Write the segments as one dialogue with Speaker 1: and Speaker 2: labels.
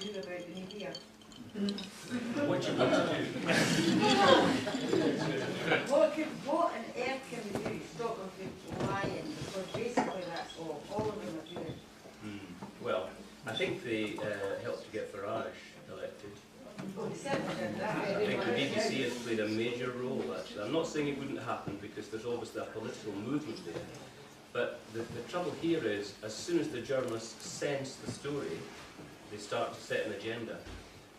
Speaker 1: do about the media?
Speaker 2: What you want to do?
Speaker 1: What on earth can we do to stop them from lying? Because basically that's all of them are doing.
Speaker 2: Well, I think they helped to get Farage elected.
Speaker 1: Well, they certainly did that.
Speaker 2: I think the BBC has played a major role, actually. I'm not saying it wouldn't happen because there's obviously a political movement there. But the trouble here is, as soon as the journalists sense the story, they start to set an agenda.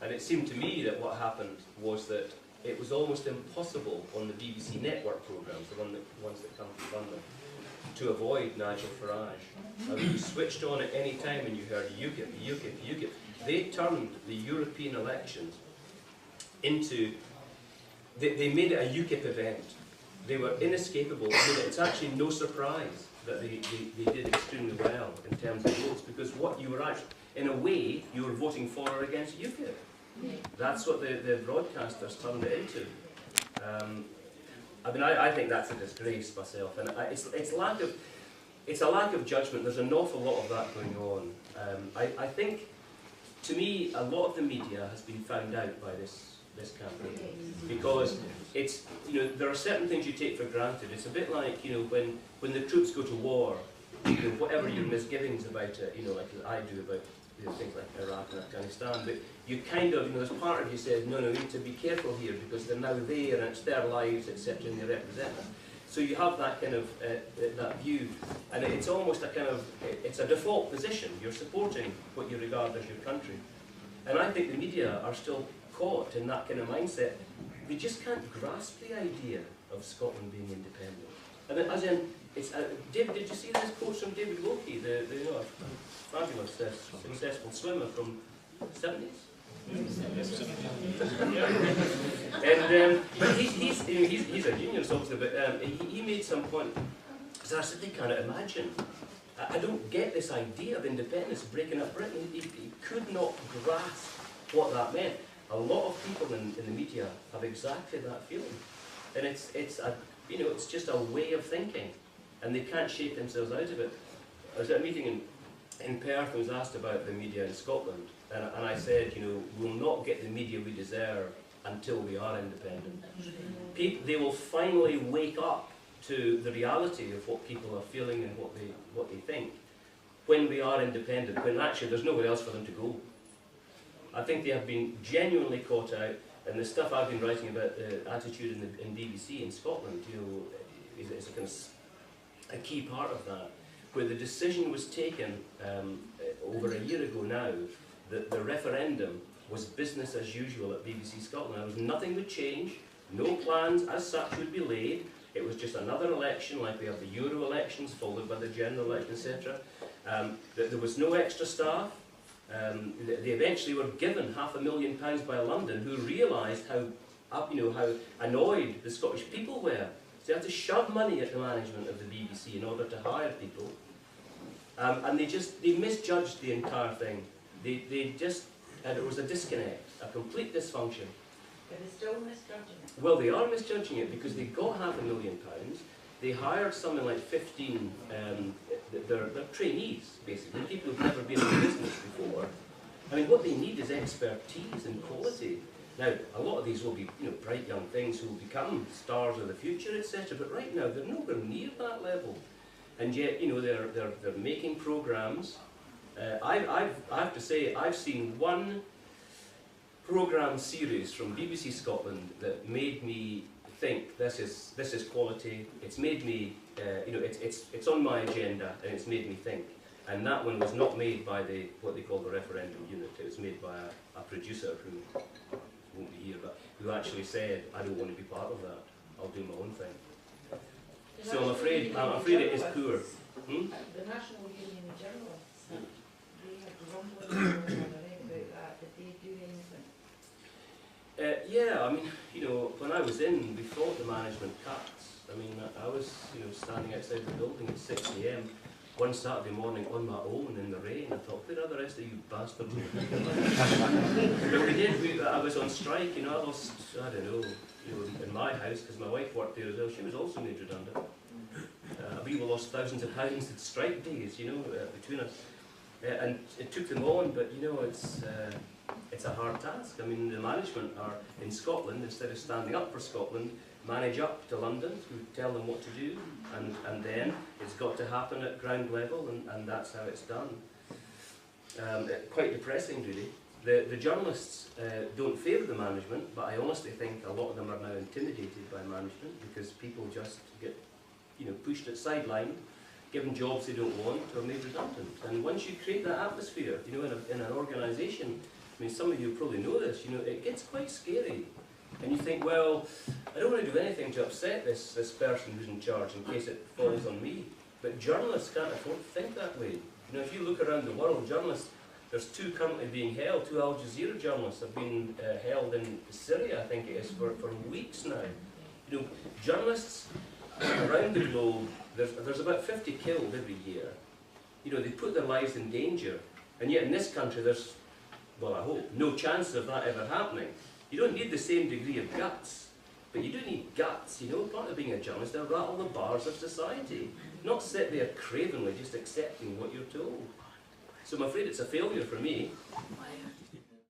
Speaker 2: And it seemed to me that what happened was that it was almost impossible on the BBC network programmes, the ones that come from London, to avoid Nigel Farage. I mean, you switched on at any time and you heard UKIP, UKIP, UKIP. They turned the European elections into, they made it a UKIP event. They were inescapable. I mean, it's actually no surprise that they did extremely well in terms of votes, because what you were actually, in a way, you were voting for or against UKIP. That's what the broadcasters turned it into. I mean, I think that's a disgrace myself, and it's a lack of judgment. There's an awful lot of that going on. I think, to me, a lot of the media has been found out by this campaign, because it's, you know, there are certain things you take for granted. It's a bit like, you know, when the troops go to war, you know, whatever your misgivings about it, you know, like I do about, you know, things like Iraq and Afghanistan, but you kind of, you know, there's part of you says, no, we need to be careful here because they're now there and it's their lives, etc., and they represent them. So you have that kind of, that view, and it's almost a kind of, it's a default position. You're supporting what you regard as your country. And I think the media are still caught in that kind of mindset. They just can't grasp the idea of Scotland being independent. And as in, it's, David, did you see this quote from David Wilkie, the you know, fabulous, successful swimmer from the 70s? And but he's a genius, obviously. But he made some point. So I said, they cannot imagine. I don't get this idea of independence breaking up Britain. He could not grasp what that meant. A lot of people in the media have exactly that feeling, and it's you know, it's just a way of thinking, and they can't shape themselves out of it. I was at a meeting in Perth and was asked about the media in Scotland, and I said, you know, we'll not get the media we deserve until we are independent. They will finally wake up to the reality of what people are feeling and what they think when we are independent, when actually there's nowhere else for them to go. I think they have been genuinely caught out, and the stuff I've been writing about the attitude in BBC in Scotland, you know, is a kind of a key part of that, where the decision was taken over a year ago now that the referendum was business as usual at BBC Scotland. There was nothing would change, no plans as such would be laid. It was just another election, like we have the Euro elections, followed by the general election, etc. There was no extra staff. They eventually were given £500,000 by London, who realised how annoyed the Scottish people were. So they had to shove money at the management of the BBC in order to hire people, and they misjudged the entire thing. It was a disconnect, a complete dysfunction.
Speaker 1: But they're still misjudging it.
Speaker 2: Well, they are misjudging it because they got £500,000. They hired something like 15. They're trainees, basically, people who've never been in the business before. I mean, what they need is expertise and quality. Now, a lot of these will be, you know, bright young things who will become stars of the future, etc. But right now, they're nowhere near that level. And yet, you know, they're making programmes. I have to say, I've seen one programme series from BBC Scotland that made me think this is quality. It's made me, you know, it's on my agenda, and it's made me think. And that one was not made by what they call the referendum unit. It was made by a producer who won't be here, but who actually said, I don't want to be part of that. I'll do my own thing. So I'm afraid it is poor.
Speaker 1: The National Union of Journalists, they have rumblings about that. Did they do anything?
Speaker 2: Yeah, I mean, you know, when I was in, we fought the management cuts. I mean, I was, you know, standing outside the building at 6 AM one Saturday morning on my own in the rain. I thought, where are the rest of you bastards? But we did. I was on strike. You know, I lost, I don't know, you know, in my house, because my wife worked there as well. She was also made redundant. We lost thousands of pounds at strike days, you know, between us. And it took them on, but you know, it's a hard task. I mean, the management are in Scotland, instead of standing up for Scotland, manage up to London, who tell them what to do, and then it's got to happen at ground level, and that's how it's done. Quite depressing, really. The journalists don't favour the management, but I honestly think a lot of them are now intimidated by management because people just get, you know, pushed at sideline, given jobs they don't want, or made redundant. And once you create that atmosphere, you know, in an organisation, I mean, some of you probably know this, you know, it gets quite scary. And you think, well, I don't want to do anything to upset this person who's in charge in case it falls on me. But journalists can't afford to think that way. You know, if you look around the world, journalists, there's 2 currently being held. 2 Al Jazeera journalists have been held in Syria, I think it is, for weeks now. You know, journalists around the globe, there's about 50 killed every year. You know, they put their lives in danger. And yet in this country there's, well, I hope, no chance of that ever happening. You don't need the same degree of guts, but you do need guts, you know. Part of being a journalist, to rattle the bars of society, not sit there cravenly just accepting what you're told. So I'm afraid it's a failure for me.